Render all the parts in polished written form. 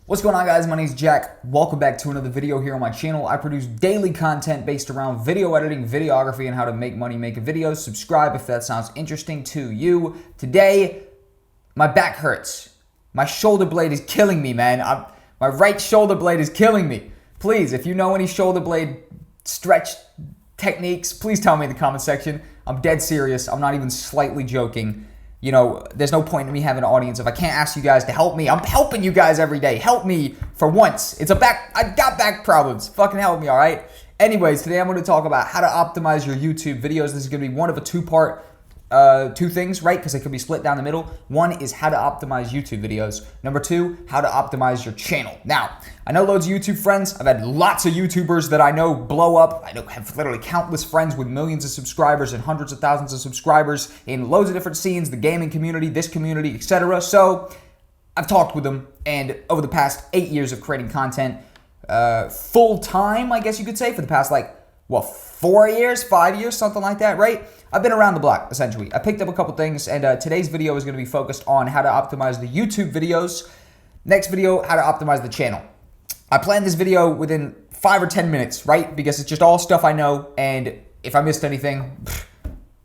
What's going on, guys? My name is Jack. Welcome back to another video here on my channel. I produce daily content based around video editing, videography, and how to make money making videos. Subscribe if that sounds interesting to you. Today, my back hurts. My shoulder blade is killing me, man. My right shoulder blade is killing me. Please, if you know any shoulder blade stretch techniques, please tell me in the comment section. I'm dead serious. I'm not even slightly joking. You know, there's no point in me having an audience if I can't ask you guys to help me. I'm helping you guys every day. Help me for once. I got back problems. Fucking help me, all right? Anyways, today I'm going to talk about how to optimize your YouTube videos. This is going to be one of a two things, right? Because it can be split down the middle. One is how to optimize YouTube videos. Number two, how to optimize your channel. Now, I know loads of YouTube friends. I've had lots of YouTubers that I know blow up. I have literally countless friends with millions of subscribers and hundreds of thousands of subscribers in loads of different scenes, the gaming community, this community, etc. So I've talked with them, and over the past 8 years of creating content, full time, I guess you could say, for the past 4 years, 5 years, something like that, right? I've been around the block, essentially. I picked up a couple things, and today's video is going to be focused on how to optimize the YouTube videos. Next video, how to optimize the channel. I planned this video within 5 or 10 minutes, right? Because it's just all stuff I know, and if I missed anything,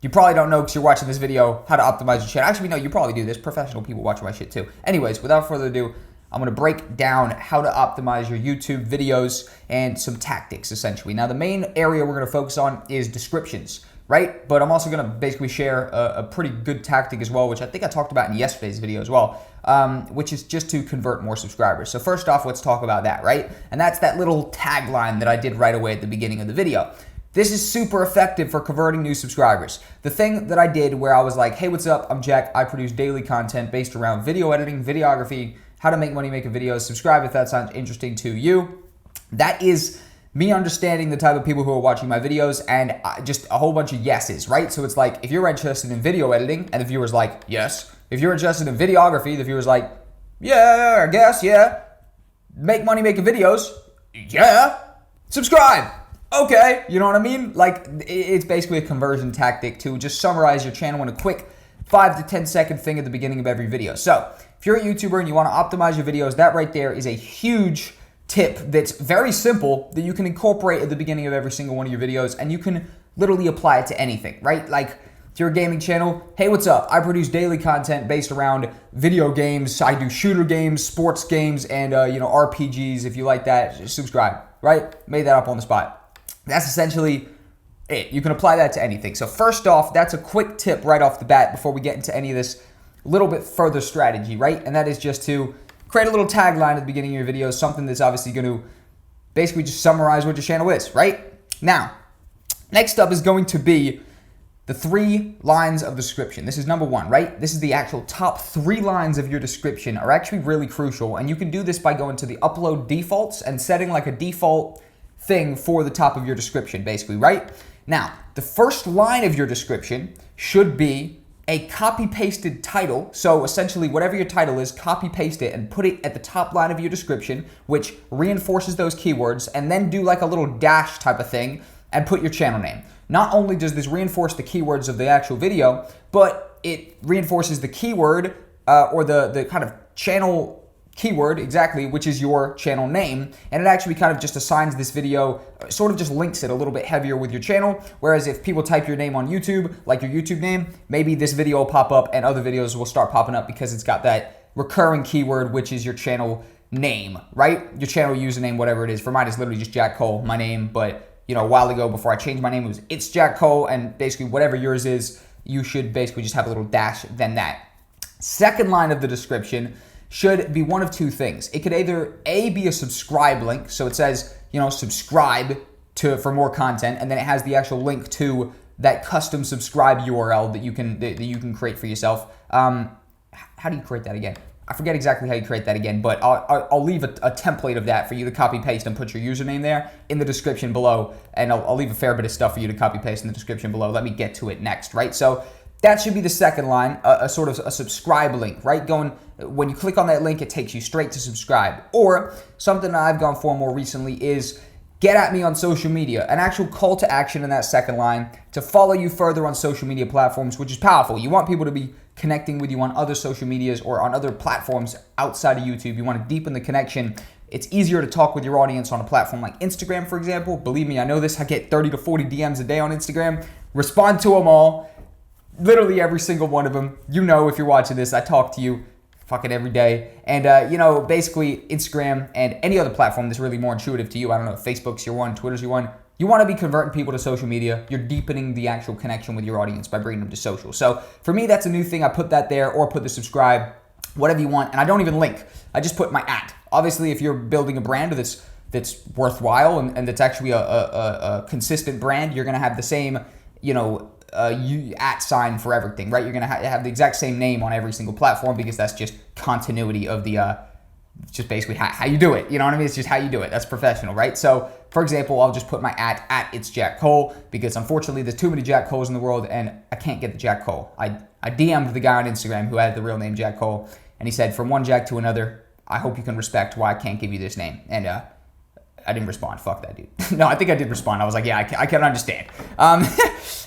you probably don't know because you're watching this video, how to optimize your channel. Actually, no, you probably do. There's professional people watching my shit too. Anyways, without further ado, I'm going to break down how to optimize your YouTube videos and some tactics, essentially. Now, the main area we're going to focus on is descriptions, right? But I'm also going to basically share a pretty good tactic as well, which I think I talked about in yesterday's video as well, which is just to convert more subscribers. So first off, let's talk about that, right? And that's that little tagline that I did right away at the beginning of the video. This is super effective for converting new subscribers. The thing that I did where I was like, hey, what's up? I'm Jack. I produce daily content based around video editing, videography, how to make money making videos. Subscribe if that sounds interesting to you. That is me understanding the type of people who are watching my videos and just a whole bunch of yeses, right? So it's like, if you're interested in video editing and the viewer's like, yes. If you're interested in videography, the viewer's like, yeah, I guess, yeah. Make money making videos, yeah. Subscribe, okay. You know what I mean? Like, it's basically a conversion tactic to just summarize your channel in a quick 5 to 10 second thing at the beginning of every video. So if you're a YouTuber and you want to optimize your videos, that right there is a huge tip that's very simple that you can incorporate at the beginning of every single one of your videos, and you can literally apply it to anything, right? Like, if you're a gaming channel, hey, what's up? I produce daily content based around video games. I do shooter games, sports games, and RPGs. If you like that, just subscribe, right? Made that up on the spot. That's essentially it. You can apply that to anything. So first off, that's a quick tip right off the bat before we get into any of this little bit further strategy, right? And that is just to create a little tagline at the beginning of your videos, something that's obviously going to basically just summarize what your channel is, right? Now, next up is going to be the 3 lines of description. This is number 1, right? This is the actual top 3 lines of your description are actually really crucial, and you can do this by going to the upload defaults and setting like a default thing for the top of your description, basically, right? Now, the first line of your description should be a copy-pasted title. So essentially, whatever your title is, copy-paste it and put it at the top line of your description, which reinforces those keywords, and then do like a little dash type of thing and put your channel name. Not only does this reinforce the keywords of the actual video, but it reinforces the keyword or the kind of channel keyword, exactly, which is your channel name, and it actually kind of just assigns this video, sort of just links it a little bit heavier with your channel, whereas if people type your name on YouTube, like your YouTube name, maybe this video will pop up and other videos will start popping up because it's got that recurring keyword, which is your channel name, right? Your channel username, whatever it is. For mine, it's literally just Jack Cole, my name, but a while ago before I changed my name, it was ItsJackCole, and basically whatever yours is, you should basically just have a little dash then that. Second line of the description should be one of 2 things. It could either A, be a subscribe link, so it says, subscribe for more content, and then it has the actual link to that custom subscribe URL that you can create for yourself. How do you create that again? I forget exactly how you create that again, but I'll leave a template of that for you to copy paste and put your username there in the description below, and I'll leave a fair bit of stuff for you to copy paste in the description below. Let me get to it next, right? So that should be the second line, a sort of a subscribe link, right? When you click on that link, it takes you straight to subscribe. Or something that I've gone for more recently is get at me on social media, an actual call to action in that second line to follow you further on social media platforms, which is powerful. You want people to be connecting with you on other social medias or on other platforms outside of YouTube, you want to deepen the connection, it's easier to talk with your audience on a platform like Instagram, for example. Believe me, I know this. I get 30 to 40 DMs a day on Instagram. Respond to them all. Literally every single one of them. You know, if you're watching this, I talk to you fucking every day. And, basically Instagram and any other platform that's really more intuitive to you. I don't know if Facebook's your one, Twitter's your one. You want to be converting people to social media. You're deepening the actual connection with your audience by bringing them to social. So for me, that's a new thing. I put that there, or put the subscribe, whatever you want. And I don't even link. I just put my @ Obviously, if you're building a brand that's worthwhile and that's actually a consistent brand, you're going to have the same, @ sign for everything, right? You're going to have the exact same name on every single platform, because that's just continuity of the just basically how you do it. You know what I mean? It's just how you do it. That's professional, right? So, for example, I'll just put my @ ItsJackCole, because unfortunately there's too many Jack Coles in the world and I can't get the Jack Cole. I DM'd the guy on Instagram who had the real name Jack Cole, and he said, from one Jack to another, I hope you can respect why I can't give you this name. And I didn't respond. Fuck that dude. No, I think I did respond. I was like, yeah, I can understand.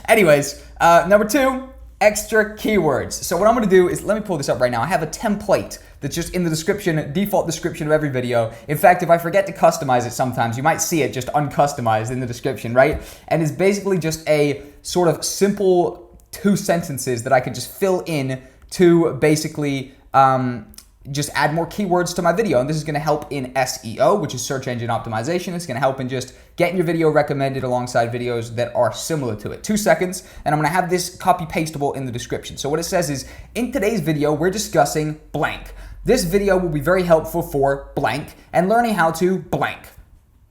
Anyways, number 2, extra keywords. So what I'm going to do is, let me pull this up right now. I have a template that's just in the description, default description of every video. In fact, if I forget to customize it sometimes, you might see it just uncustomized in the description, right? And it's basically just a sort of simple 2 sentences that I could just fill in to basically just add more keywords to my video. And this is going to help in SEO, which is search engine optimization. It's going to help in just getting your video recommended alongside videos that are similar to it. 2 seconds, and I'm going to have this copy pastable in the description. So what it says is, in today's video, we're discussing blank. This video will be very helpful for blank and learning how to blank.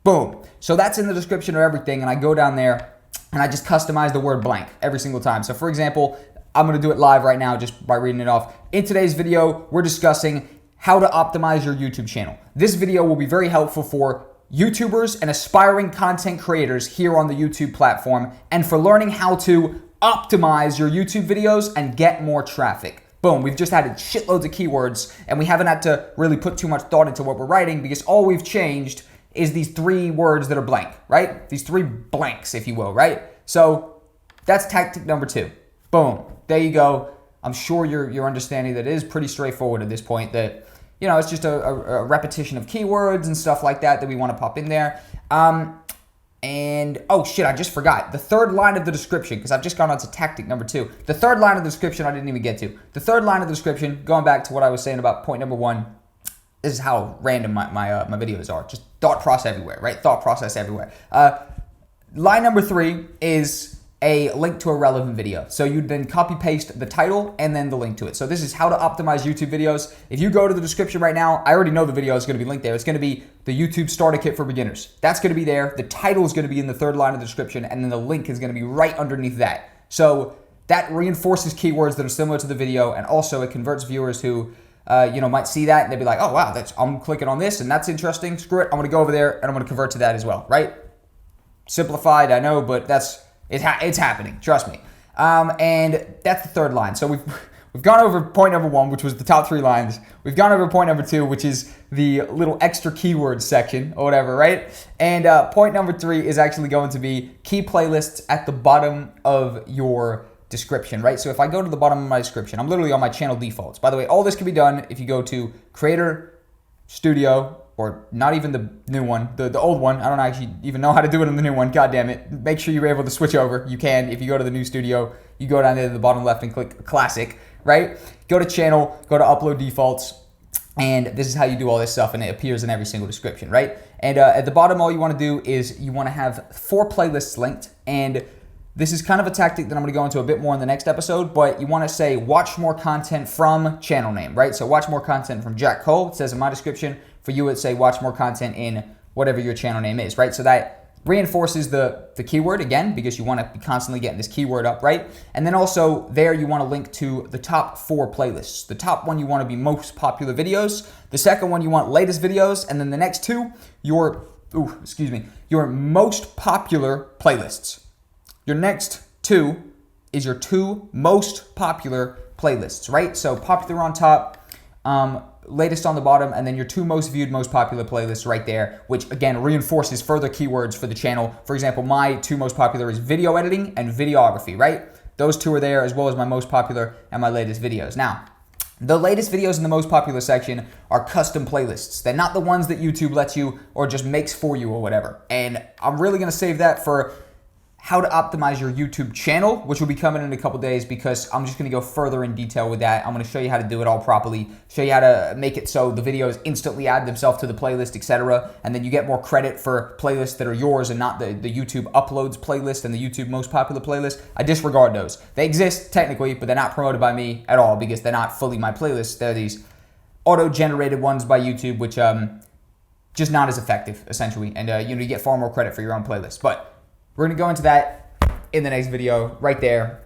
Boom. So that's in the description of everything, and I go down there and I just customize the word blank every single time. So for example, I'm going to do it live right now just by reading it off. In today's video, we're discussing how to optimize your YouTube channel. This video will be very helpful for YouTubers and aspiring content creators here on the YouTube platform, and for learning how to optimize your YouTube videos and get more traffic. Boom, we've just added shitloads of keywords, and we haven't had to really put too much thought into what we're writing, because all we've changed is these 3 words that are blank, right? These 3 blanks, if you will, right? So that's tactic number 2. Boom, there you go. I'm sure you're understanding that it is pretty straightforward at this point, that, it's just a repetition of keywords and stuff like that we want to pop in there. And, oh shit, I just forgot. The 3rd line of the description, because I've just gone on to tactic number 2. The 3rd line of the description I didn't even get to. The 3rd line of the description, going back to what I was saying about point number 1, this is how random my videos are. Just thought process everywhere, right? Thought process everywhere. Line number 3 is a link to a relevant video. So you'd then copy paste the title and then the link to it. So this is how to optimize YouTube videos. If you go to the description right now, I already know the video is going to be linked there. It's going to be the YouTube starter kit for beginners. That's going to be there. The title is going to be in the 3rd line of the description, and then the link is going to be right underneath that. So that reinforces keywords that are similar to the video, and also it converts viewers who might see that and they'd be like, oh wow, I'm clicking on this and that's interesting. Screw it, I'm going to go over there and I'm going to convert to that as well, right? Simplified, I know, but it's happening, trust me. And that's the 3rd line. So we've gone over point number 1, which was the top 3 lines. We've gone over point number 2, which is the little extra keywords section or whatever, right? And point number 3 is actually going to be key playlists at the bottom of your description, right? So if I go to the bottom of my description, I'm literally on my channel defaults. By the way, all this can be done if you go to Creator Studio, or not even the new one, the old one. I don't actually even know how to do it on the new one. God damn it. Make sure you're able to switch over. You can. If you go to the new studio, you go down there to the bottom left and click Classic, right? Go to Channel, go to Upload Defaults, and this is how you do all this stuff, and it appears in every single description, right? And at the bottom, all you want to do is you want to have 4 playlists linked, and this is kind of a tactic that I'm going to go into a bit more in the next episode, but you want to say watch more content from channel name, right? So watch more content from Jack Cole. It says in my description. For you, it'd say watch more content in whatever your channel name is, right? So that reinforces the keyword again, because you want to be constantly getting this keyword up, right? And then also there you want to link to the top 4 playlists. The top one you want to be most popular videos. The second one you want latest videos, and then the next 2 your most popular playlists. Your next 2 is your 2 most popular playlists, right? So popular on top, latest on the bottom, and then your 2 most viewed, most popular playlists right there, which again reinforces further keywords for the channel. For example, my 2 most popular is video editing and videography, right? Those two are there, as well as my most popular and my latest videos. Now, the latest videos in the most popular section are custom playlists. They're not the ones that YouTube lets you or just makes for you or whatever. And I'm really gonna save that for how to optimize your YouTube channel, which will be coming in a couple days, because I'm just gonna go further in detail with that. I'm gonna show you how to do it all properly, show you how to make it so the videos instantly add themselves to the playlist, etc. And then you get more credit for playlists that are yours and not the YouTube uploads playlist and the YouTube most popular playlist. I disregard those. They exist technically, but they're not promoted by me at all because they're not fully my playlists. They're these auto-generated ones by YouTube, which just not as effective, essentially. And you get far more credit for your own playlist. But we're going to go into that in the next video right there.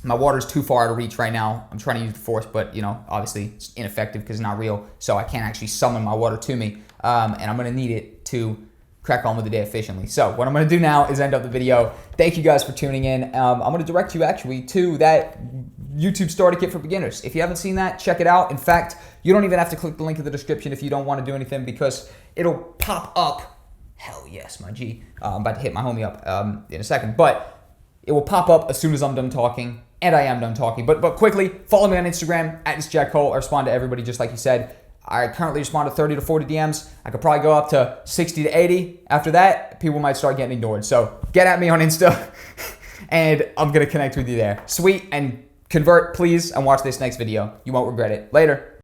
My water's too far out of reach right now. I'm trying to use the force, but obviously it's ineffective because it's not real. So I can't actually summon my water to me. And I'm going to need it to crack on with the day efficiently. So what I'm going to do now is end up the video. Thank you guys for tuning in. I'm going to direct you actually to that YouTube starter kit for beginners. If you haven't seen that, check it out. In fact, you don't even have to click the link in the description if you don't want to do anything, because it'll pop up. Hell yes, my G. I'm about to hit my homie up in a second, but it will pop up as soon as I'm done talking, and I am done talking. But quickly, follow me on Instagram, @ItsJackCole. I respond to everybody just like you said. I currently respond to 30 to 40 DMs. I could probably go up to 60 to 80. After that, people might start getting ignored. So get at me on Insta, and I'm going to connect with you there. Sweet, and convert, please, and watch this next video. You won't regret it. Later.